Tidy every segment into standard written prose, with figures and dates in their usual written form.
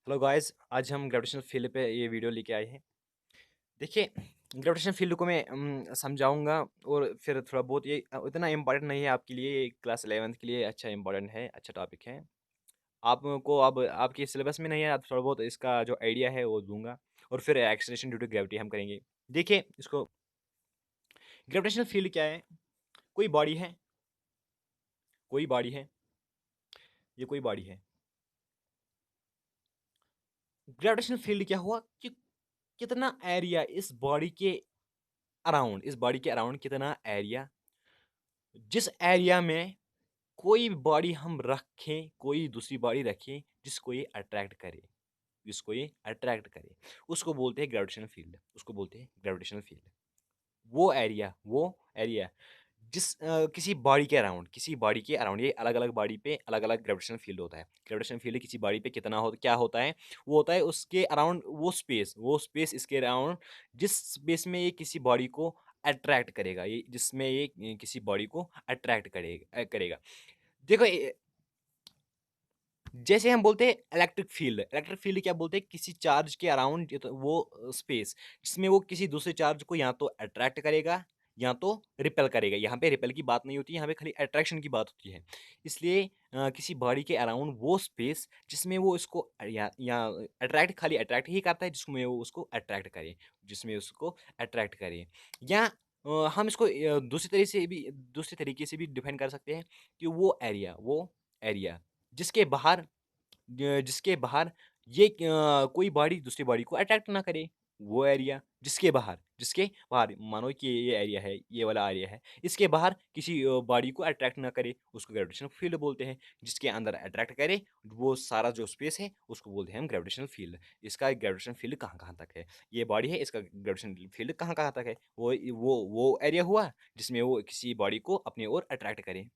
Hello guys, आज हम gravitational field पे ये वीडियो लेके आए हैं। देखिए, ग्रेविटेशनल फील्ड को मैं समझाऊँगा और फिर थोड़ा बहुत ये इतना इम्पोर्टेंट नहीं है आपके लिए, ये क्लास 11th के लिए अच्छा इम्पोर्टेंट है, अच्छा टॉपिक है। आपको अब आपके सिलेबस में नहीं है, आप थोड़ा बहुत इसका जो आइडिया है वो दूँगा और फिर एक्सेलरेशन ड्यू टू ग्रेविटी हम करेंगे। देखिए, इसको ग्रेविटेशनल फील्ड क्या है? कोई बॉडी है, कोई बॉडी है, ये कोई बॉडी है। ग्रेविटेशनल फील्ड क्या हुआ कि कितना एरिया इस बॉडी के अराउंड कितना एरिया, जिस एरिया में कोई बॉडी हम रखें, कोई दूसरी बॉडी रखें जिसको ये अट्रैक्ट करे, उसको बोलते हैं ग्रेविटेशनल फील्ड, उसको बोलते हैं ग्रेविटेशनल फील्ड। वो एरिया किसी बॉडी के अराउंड ये अलग-अलग बॉडी पे अलग-अलग ग्रेविटेशनल फील्ड होता है। ग्रेविटेशनल फील्ड किसी बॉडी पे कितना हो क्या होता है? वो होता है उसके अराउंड वो स्पेस इसके अराउंड जिस स्पेस में ये किसी बॉडी को अट्रैक्ट करेगा, ये जिसमें ये किसी बॉडी को अट्रैक्ट करेगा। देखो जैसे हम बोलते हैं इलेक्ट्रिक फील्ड क्या बोलते हैं? किसी चार्ज के अराउंड वो स्पेस जिसमें वो किसी दूसरे चार्ज को या तो अट्रैक्ट करेगा या तो रिपेल करेगा। यहाँ पे रिपेल की बात नहीं होती, यहाँ पे खाली अट्रैक्शन की बात होती है। इसलिए किसी बॉडी के अराउंड वो स्पेस जिसमें वो इसको या अट्रैक्ट खाली अट्रैक्ट ही करता है, जिसमें वो उसको अट्रैक्ट करे या हम इसको दूसरे तरीके से भी डिफाइन कर सकते हैं कि वो एरिया जिसके बाहर जिसके बाहर ये कोई बॉडी दूसरी बॉडी को अट्रैक्ट ना करे, वो एरिया जिसके बाहर मानो कि ये एरिया है, ये वाला एरिया है, इसके बाहर किसी बॉडी को अट्रैक्ट ना करे, उसको ग्रेविटेशनल फील्ड बोलते हैं। जिसके अंदर अट्रैक्ट करे, वो सारा जो स्पेस है, उसको बोलते हैं हम ग्रेविटेशनल फील्ड। इसका ग्रेविटेशनल फील्ड कहाँ-कहाँ तक है? ये बॉडी है, इसका ग्रेविटेशनल फील्ड कहाँ-कहाँ तक है? वो एरिया हुआ, जिसमें वो किसी बॉडी को अपनी ओर अट्रैक्ट करे।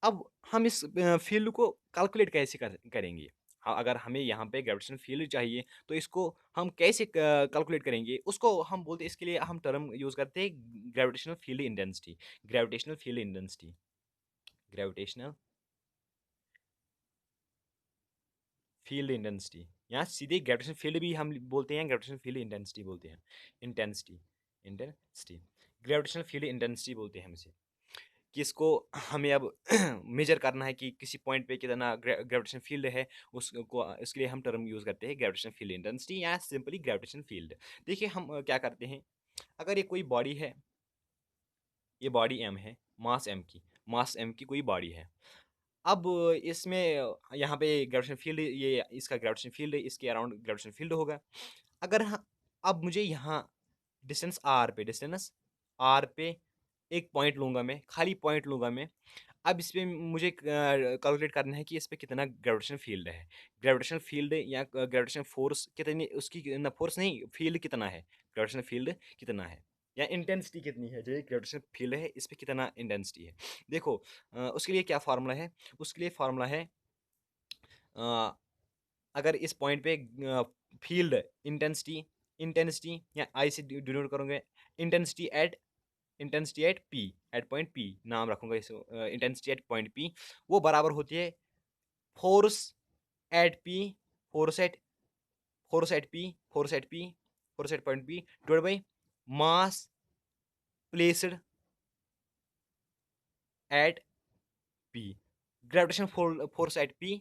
अब हम इस फ़ील्ड को कैलकुलेट कैसे करेंगे? हाँ, अगर हमें यहाँ पे ग्रेविटेशनल फ़ील्ड चाहिए, तो इसको हम कैसे कैलकुलेट करेंगे? उसको हम बोलते हैं, इसके लिए हम टर्म यूज़ करते हैं gravitational field intensity gravitational field intensity gravitational field intensity यहाँ सीधे ग्रेविटेशनल फ़ील्ड भी हम बोलते हैं, ग्रेविटेशनल फ़ील्ड इंटेंसिटी बोलते हैं। Intensity intensity gravitational field intensity बोलते हैं हम इसे। कि इसको हमें अब मेजर करना है कि किसी पॉइंट पे कितना ग्रेविटेशन फील्ड है, उसको इसके लिए हम टर्म यूज़ करते हैं ग्रेविटेशन फील्ड इंटेंसिटी या सिंपली ग्रेविटेशन फील्ड। देखिए हम क्या करते हैं, अगर ये कोई बॉडी है, ये बॉडी एम है, मास एम की कोई बॉडी है। अब इसमें यहाँ पे ग्रेविटेशन फील्ड, ये इसका ग्रेविटेशन फील्ड इसके अराउंड ग्रेविटेशन फील्ड होगा। अगर अब मुझे यहाँ डिस्टेंस आर पे एक पॉइंट लूँगा मैं, खाली पॉइंट लूँगा मैं। अब इसपे मुझे कैलकुलेट करना है कि इस पे कितना ग्रेविटेशनल फील्ड है। ग्रेविटेशनल फील्ड या ग्रेविटेशनल फ़ोर्स कितनी उसकी न फ़ोर्स नहीं, फील्ड कितना है, ग्रेविटेशनल फील्ड कितना है या इंटेंसिटी कितनी है, जो ये ग्रेविटेशनल फील्ड है, इस पे कितना इंटेंसिटी है। देखो उसके लिए क्या फ़ॉर्मूला है, उसके लिए फ़ॉर्मूला है अ, अगर इस पॉइंट पे फील्ड इंटेंसिटी इंटेंसिटी या आई से डिनोट करोगे, इंटेंसिटी एट पॉइंट पी नाम रखूँगा इसको, इंटेंसिटी एट पॉइंट पी वो बराबर होती है force at P force at force at P force at P force at point P divide by mass placed at P gravitation force at P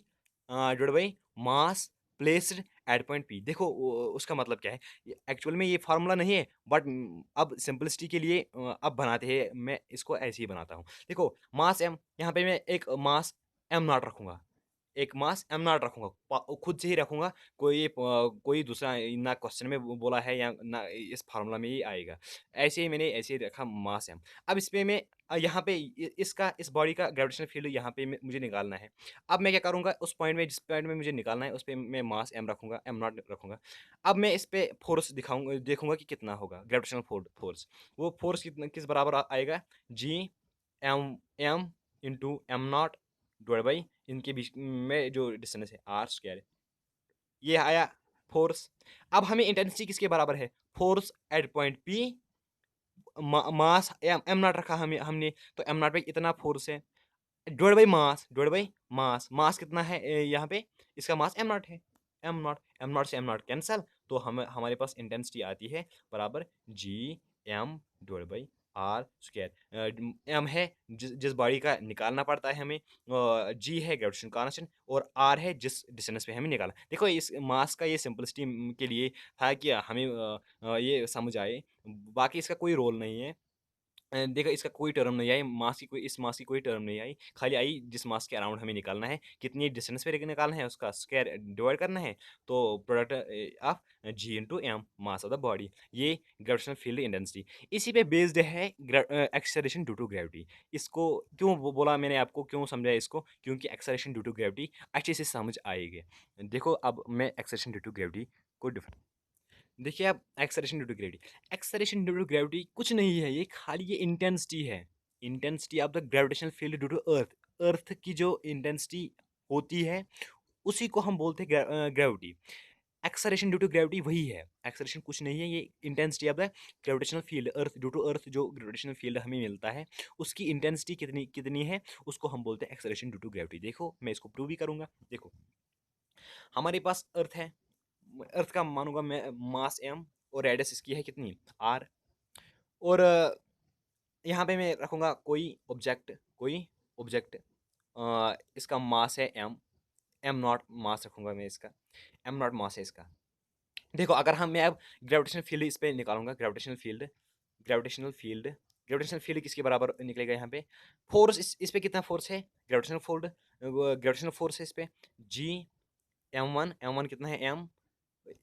divide by mass placed at point P. देखो उसका मतलब क्या है, actual में ये formula नहीं है, but अब सिंपलिसिटी के लिए अब बनाते हैं, मैं इसको ऐसे ही बनाता हूँ। देखो मास एम, यहाँ पे मैं एक मास एम नॉट रखूँगा, एक मास एम नॉट रखूँगा, खुद से ही रखूँगा। कोई दूसरा ना क्वेश्चन में बोला है या ना इस फार्मूला में ही आएगा। ऐसे ही मैंने ऐसे ही रखा मास एम। अब इसपे मैं यहाँ पे इसका इस बॉडी का ग्रेविटेशनल फील्ड यहाँ पे मुझे निकालना है। अब मैं क्या करूँगा, उस पॉइंट में जिस पॉइंट में मुझे निकालना है, उस पे मैं मास एम रखूँगा, एम नॉट रखूँगा। अब मैं इस पे फोर्स देखूँगा कि कितना होगा ग्रेविटेशनल फोर्स। वो फोर्स किस बराबर आएगा, G M M into M not divide by इनके बीच में जो डिस्टेंस है आर स्क्वायर, ये आया फोर्स। अब हमें इंटेंसिटी किसके बराबर है, force at point P mass M not रखा हमने, तो एम नॉट पे इतना फोर्स है, डिवाइड बाई मास, मास कितना है यहाँ पे, इसका मास एम नॉट है, एम नॉट से एम नॉट कैंसल, तो हम हमारे पास इंटेंसिटी आती है बराबर G M divide by R square. M है जिस बॉडी का निकालना पड़ता है हमें, जी है ग्रेविटेशन कांस्टेंट, और आर है जिस डिस्टेंस पे हमें निकालना। देखो इस मास का ये सिंपलिसिटी के लिए था कि हमें ये समझ आए, बाकी इसका कोई रोल नहीं है। देखो इसका कोई टर्म नहीं आई, मास की कोई, इस मास की कोई टर्म नहीं आई, खाली आई जिस मास के अराउंड हमें निकालना है, कितनी डिस्टेंस पे निकालना है, उसका स्क्वायर डिवाइड करना है, तो product of G into M mass of the body, ये ग्रेविटेशनल फील्ड इंटेंसिटी इसी पे बेस्ड है। एक्सेलरेशन ड्यू टू ग्रेविटी, इसको क्यों बोला मैंने आपको, क्यों समझाया इसको, क्योंकि एक्सेलरेशन ड्यू टू ग्रेविटी अच्छे से समझ आएगी। देखो अब मैं एक्सेलरेशन ड्यू टू ग्रेविटी को देखिए आप, acceleration due to gravity, acceleration due to gravity कुछ नहीं है, ये खाली ये इंटेंसिटी है, intensity of the gravitational field due to earth. Earth की जो इंटेंसिटी होती है उसी को हम बोलते हैं gravity. Acceleration due to gravity वही है, एक्सेलरेशन कुछ नहीं है, ये intensity of the gravitational field, earth due to earth जो ग्रेविटेशनल फील्ड हमें मिलता है उसकी इंटेंसिटी कितनी कितनी है, उसको हम बोलते हैं एक्सेलरेशन ड्यू टू ग्रेविटी। देखो मैं इसको प्रूव भी करूंगा। देखो हमारे पास अर्थ है, अर्थ का मानूंगा मैं मास एम, और रेडियस इसकी है कितनी आर, और यहाँ पे मैं रखूँगा कोई ऑब्जेक्ट, इसका मास है एम, एम नॉट मास रखूँगा मैं इसका, एम नॉट मास है इसका। देखो अगर हम मैं अब ग्रेविटेशनल फील्ड इस पे निकालूंगा, ग्रेविटेशनल फील्ड किसके बराबर निकलेगा यहाँ पे, फोर्स इस पे कितना फोर्स है, ग्रेविटेशनल फोर्स है इस पे जी एम वन कितना है एम,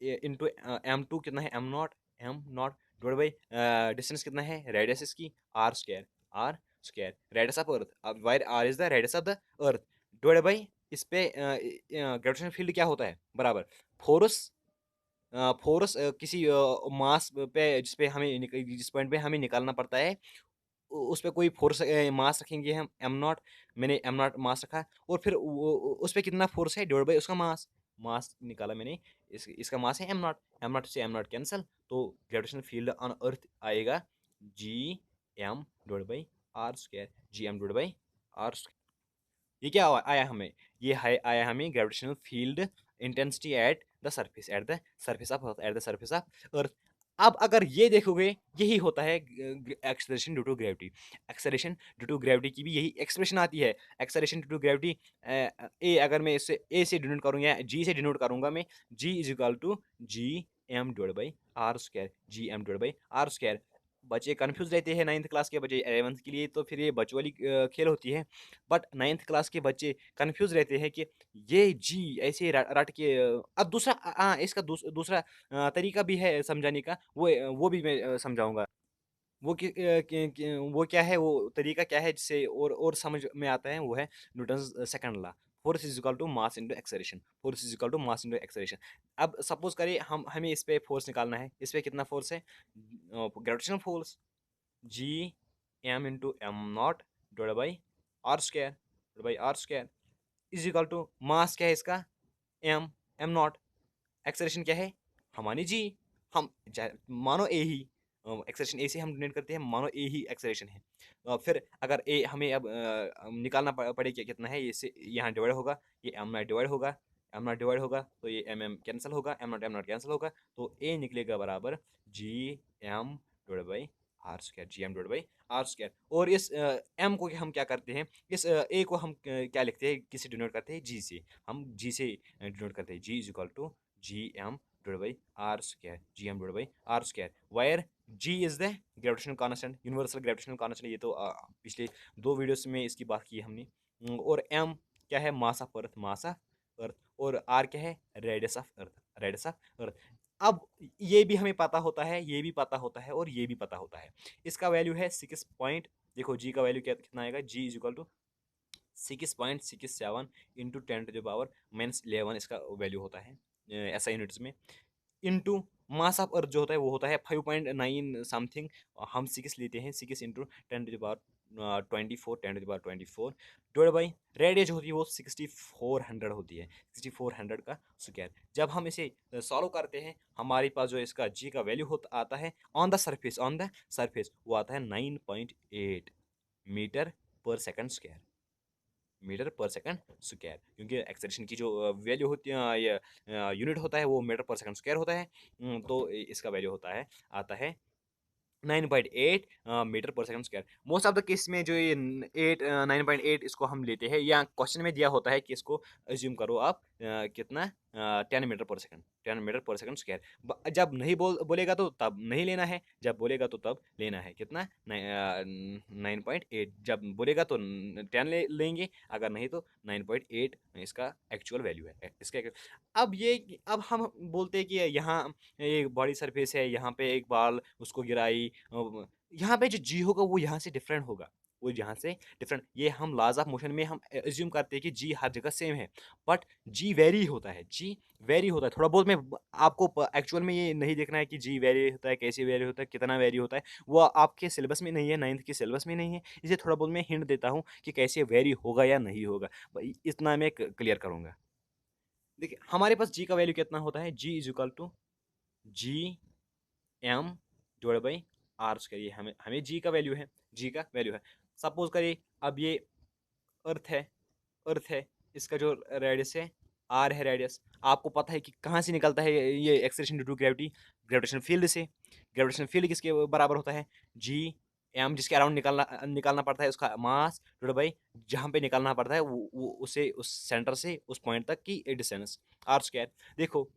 इंटू एम टू कितना है M not divide by distance कितना है रेडियस इसकी R square radius of earth, अब where R is the radius of the earth, divide by इस पे ग्रेविटेशनल फील्ड क्या होता है बराबर फोर्स, किसी मास पे जिस पे हमें जिस पॉइंट पे हमें निकालना पड़ता है उस पे कोई फोर्स मास रखेंगे हम एम नॉट, मैंने एम नॉट मास रखा, और फिर उस पे कितना फोर्स है डिवाइड बाई उसका मास, मास निकाला मैंने, इसका मास है एम नॉट से एम नॉट कैंसल, तो ग्रेविटेशनल फील्ड ऑन अर्थ आएगा G M divide by R square, G M divide by R. ये क्या आया हमें, ये है आया हमें gravitational field intensity at the surface of earth, at the surface of earth. अब अगर ये देखोगे यही होता है acceleration due to gravity, acceleration due to gravity की भी यही एक्सप्रेशन आती है, एक्सेलरेशन ड्यू टू ग्रेविटी ए, अगर मैं इससे ए से डिनोट करूंगा या जी से डिनोट करूंगा मैं, G is equal to G M divide by R square, G M divide by R square. बच्चे कन्फ्यूज रहते हैं नाइन्थ क्लास के बच्चे, 11th के लिए तो फिर ये बच्चों वाली खेल होती है, बट नाइन्थ क्लास के बच्चे कन्फ्यूज रहते हैं कि ये जी ऐसे रट के अब दूसरा इसका दूसरा तरीका भी है समझाने का, वो भी मैं समझाऊंगा। वो वो क्या है, वो तरीका क्या है जिससे और समझ में आता है, वो है Newton second law, force is equal to mass into acceleration, force is equal to mass into acceleration. अब सपोज करिए हम हमें इस पे फोर्स निकालना है, इस पे कितना फोर्स है gravitational force G M into M not divide by R square is equal to mass क्या है इसका एम, एम नॉट, एक्सेलरेशन क्या है हमारी जी, हम मानो ए ही एक्सेलरेशन ए से हम डिनोट करते हैं, मानो ए ही एक्सेलरेशन है, फिर अगर ए हमें अब निकालना पड़े कि कितना है, ये से यहाँ डिवाइड होगा, ये एम नॉट डिवाइड होगा तो ये एम कैंसिल होगा, एम नॉट कैंसिल होगा, तो ए निकलेगा बराबर G M divide by R square, G M divide by R square. और इस एम को हम क्या करते हैं, इस ए को हम क्या लिखते हैं, किसे डिनोट करते हैं जी से, हम जी से डिनोट करते हैं, G is equal to G M divide by R square, G M divide by R square, where G is the gravitational constant, universal gravitational constant, ये तो पिछले 2 वीडियोस में इसकी बात की हमने। और एम क्या है मास ऑफ अर्थ, और आर क्या है radius of earth, radius of earth. अब ये भी हमें पता होता है, ये भी पता होता है, और ये भी पता होता है, इसका वैल्यू है 6 देखो जी का वैल्यू क्या कितना आएगा, जी इज इक्वल टू 6.67 इंटू 10⁻11 इसका वैल्यू होता है ऐसा यूनिट्स में, इंटू मास ऑफ अर्थ जो होता है वो होता है 5.9 समथिंग, हम 6 लेते हैं, 6 इंटू 10⁻24 10⁻24 डिवाइड बाई रेडियस जो होती है वो 6400 होती है, 6400 का स्क्वायर। जब हम इसे सॉल्व करते हैं हमारे पास जो इसका जी का वैल्यू होता आता है ऑन द सरफेस वो आता है 9.8 मीटर पर सेकंड स्क्वायर, मीटर पर सेकंड स्क्वायर, क्योंकि एक्सेलरेशन की जो वैल्यू होती है, ये यूनिट होता है वो मीटर पर सेकंड स्क्वायर होता है। तो इसका वैल्यू होता है, आता है 9.8 मीटर पर second square. Most of the case में जो ये 9.8 इसको हम लेते हैं, या क्वेश्चन में दिया होता है कि इसको एज्यूम करो आप कितना 10 मीटर पर सेकंड, 10 मीटर पर सेकंड स्क्वायर। जब नहीं बोलेगा तो तब नहीं लेना है, जब बोलेगा तो तब लेना है कितना 9.8, जब बोलेगा तो 10 लेंगे, अगर नहीं तो 9.8 इसका एक्चुअल वैल्यू है इसका। अब हम बोलते हैं कि यहाँ एक बॉडी सरफेस है, यहाँ पे एक बाल उसको गिराई, यहाँ पे जो जी होगा वो यहाँ से डिफरेंट होगा, वो यहाँ से डिफरेंट। ये हम लॉज ऑफ मोशन में हम एज्यूम करते हैं कि जी हर जगह सेम है, बट जी वेरी होता है, जी वेरी होता है थोड़ा बहुत। मैं आपको एक्चुअल में ये नहीं देखना है कि जी वेरी होता है, कैसे वेरी होता है, कितना वेरी होता है, वो आपके सिलेबस में नहीं है, 9th के सिलेबस में नहीं है। इसे थोड़ा बहुत मैं हिंट देता हूँ कि कैसे वेरी होगा या नहीं होगा, इतना मैं क्लियर करूँगा। देखिए हमारे पास जी का वैल्यू कितना होता है, G is equal to G M divide by R square. ये हमें हमें जी का वैल्यू है, जी का वैल्यू है। सपोज करिए अब ये अर्थ है, अर्थ है, इसका जो रेडियस है आर है रेडियस। आपको पता है कि कहाँ से निकलता है ये acceleration due to gravity, gravitation field से। ग्रेविटेशन फील्ड किसके बराबर होता है, जी एम, जिसके अराउंड निकालना निकालना पड़ता है उसका मास डिवाइड बाई जहाँ पे निकालना पड़ता है वो उसे उस सेंटर से उस पॉइंट तक की डिस्टेंस आर स्क्वायर। देखो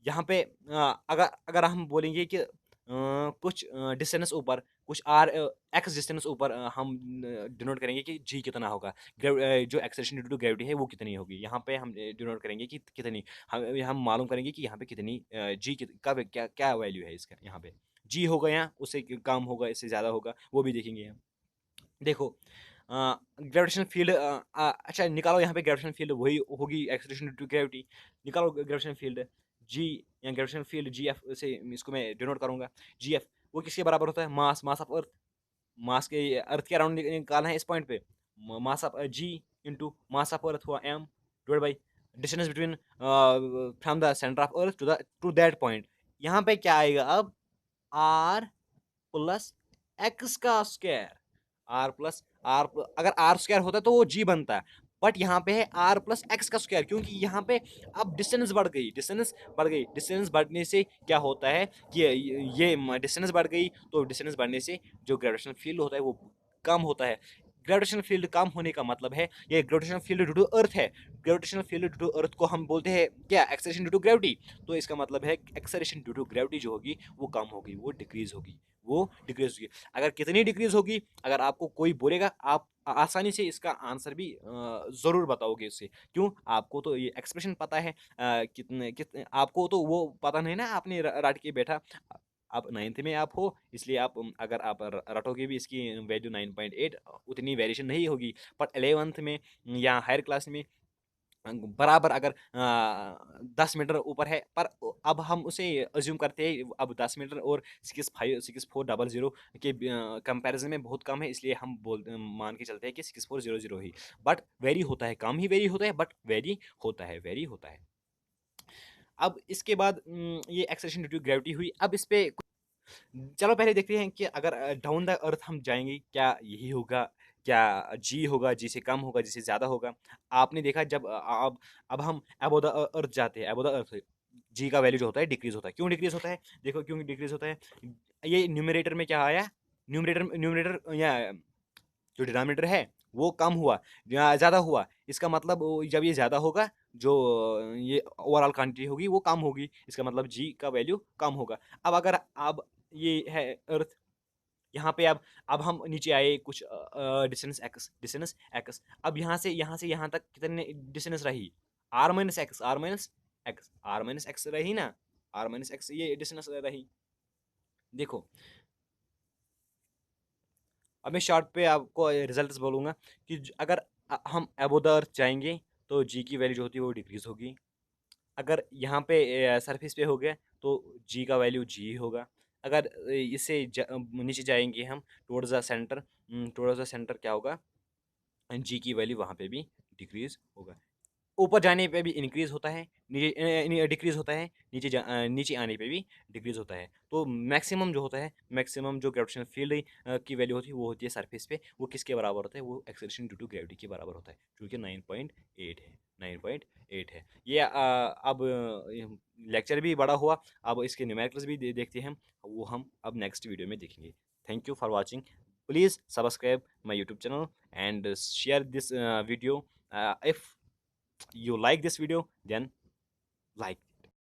यहाँ पे अगर अगर हम बोलेंगे कि कुछ डिस्टेंस ऊपर, कुछ आर एक्स डिस्टेंस ऊपर हम डिनोट करेंगे कि जी कितना होगा, जो एक्सेलरेशन ड्यू टू ग्रेविटी है वो कितनी होगी। यहाँ पे हम डिनोट करेंगे कि कितनी, हम मालूम करेंगे कि यहाँ पे कितनी जी का क्या क्या वैल्यू है इसका। यहाँ पे जी होगा, यहाँ उससे कम होगा, इससे ज़्यादा होगा, वो भी देखेंगे हम। देखो ग्रेविटेशनल फील्ड, अच्छा निकालो यहाँ पे ग्रेविटेशनल फील्ड वही होगी एक्सेलरेशन ड्यू टू ग्रेविटी। निकालो ग्रेविटेशनल फील्ड जी, या ग्रेविटेशनल फील्ड जी एफ से इसको मैं डिनोट करूंगा। जी एफ वो किसके बराबर होता है, मास, मास ऑफ अर्थ, मास के अर्थ के अराउंड निकालना है इस पॉइंट पे। Mass of G into mass of earth हुआ M divide by distance between from the centre of earth to that point. यहाँ पे क्या आएगा अब, आर प्लस एक्स का स्क्वायर। आर प्लस आर, अगर आर स्क्वायर होता तो वो जी बनता है, बट यहाँ पे है आर प्लस एक्स का स्क्वायर, क्योंकि यहाँ पे अब डिस्टेंस बढ़ गई, डिस्टेंस बढ़ गई। डिस्टेंस बढ़ने से क्या होता है कि ये डिस्टेंस बढ़ गई, तो डिस्टेंस बढ़ने से जो ग्रेविटेशनल फील्ड होता है वो कम होता है। ग्रेविटेशनल फील्ड कम होने का मतलब है ये gravitational field due to earth है। Gravitational field due to earth को हम बोलते हैं क्या, एक्सेलरेशन ड्यू टू ग्रेविटी। तो इसका मतलब है एक्सेलरेशन ड्यू टू ग्रेविटी जो होगी वो कम होगी, वो डिक्रीज होगी, वो डिक्रीज होगी। अगर कितनी डिक्रीज होगी, अगर आपको कोई बोलेगा, आप आसानी से इसका आंसर भी ज़रूर बताओगे इससे। क्यों, आपको तो ये एक्सप्रेशन पता है, कितने कितने आपको तो वो पता नहीं ना, आपने रट के बैठा। आप 9th में आप हो, इसलिए आप अगर आप रटोगे भी इसकी वैल्यू 9.8, उतनी वेरिएशन नहीं होगी। पर 11th में या हायर क्लास में बराबर अगर 10 मीटर ऊपर है, पर अब हम उसे अज्यूम करते हैं अब 10 मीटर और 65000 के कंपैरिजन में बहुत कम है, इसलिए हम मान के चलते हैं कि 6400 ही। बट वेरी होता है, कम ही वेरी होता है, बट वेरी होता है, वेरी होता है। अब इसके बाद ये एक्सेलरेशन ड्यू टू ग्रेविटी हुई। अब इस पे चलो पहले देखते हैं कि अगर डाउन द अर्थ हम जाएंगे क्या यही होगा, क्या जी होगा, जी से कम होगा, जी से ज़्यादा होगा। आपने देखा जब अब हम अबो द अर्थ जाते हैं, अबो द अर्थ जी का वैल्यू जो होता है डिक्रीज होता है। क्यों डिक्रीज होता है, देखो क्यों डिक्रीज होता है। ये न्यूमरेटर में क्या आया, न्यूमरेटर न्यूमरेटर या जो डिनोमिनेटर है वो कम हुआ या ज़्यादा हुआ, इसका मतलब जब ये ज़्यादा होगा, जो ये ओवरऑल क्वांटिटी होगी वो कम होगी, इसका मतलब जी का वैल्यू कम होगा। अब अगर अब ये है अर्थ, यहाँ पे अब हम नीचे आए कुछ डिस्टेंस एक्स, डिस्टेंस एक्स। अब यहाँ से यहाँ तक कितने डिस्टेंस रही, R minus X, R minus X, R minus X रही ना, आर माइनस एक्स ये डिस्टेंस रही। देखो अब मैं शॉर्ट पे आपको रिजल्ट्स बोलूँगा कि अगर हम अबो द अर्थ जाएंगे तो जी की वैल्यू जो होती है वो डिक्रीज होगी। अगर यहाँ पे सरफेस पे हो गया तो जी का वैल्यू जी होगा। अगर इससे नीचे जाएंगे हम towards the centre, towards the centre क्या होगा, जी की वैल्यू वहाँ पे भी डिक्रीज होगा। ऊपर जाने पे भी इंक्रीज़ होता है, नीचे डिक्रीज़ होता है, नीचे आने पे भी डिक्रीज़ होता है। तो मैक्सिमम जो होता है, मैक्सिमम जो ग्रेविटेशनल फ़ील्ड की वैल्यू होती है, वो होती है सरफेस पे, वो किसके बराबर होता है? वो एक्सेलरेशन ड्यू टू ग्रेविटी के बराबर होता है, जो कि 9.8 है, 9.8 है। ये अब लेक्चर भी बड़ा हुआ, अब इसके न्यूमेरिकल्स भी देखते हैं हम, वो हम अब नेक्स्ट वीडियो में देखेंगे। Thank you for watching. Please subscribe my YouTube channel and share this video. If you like this video, then like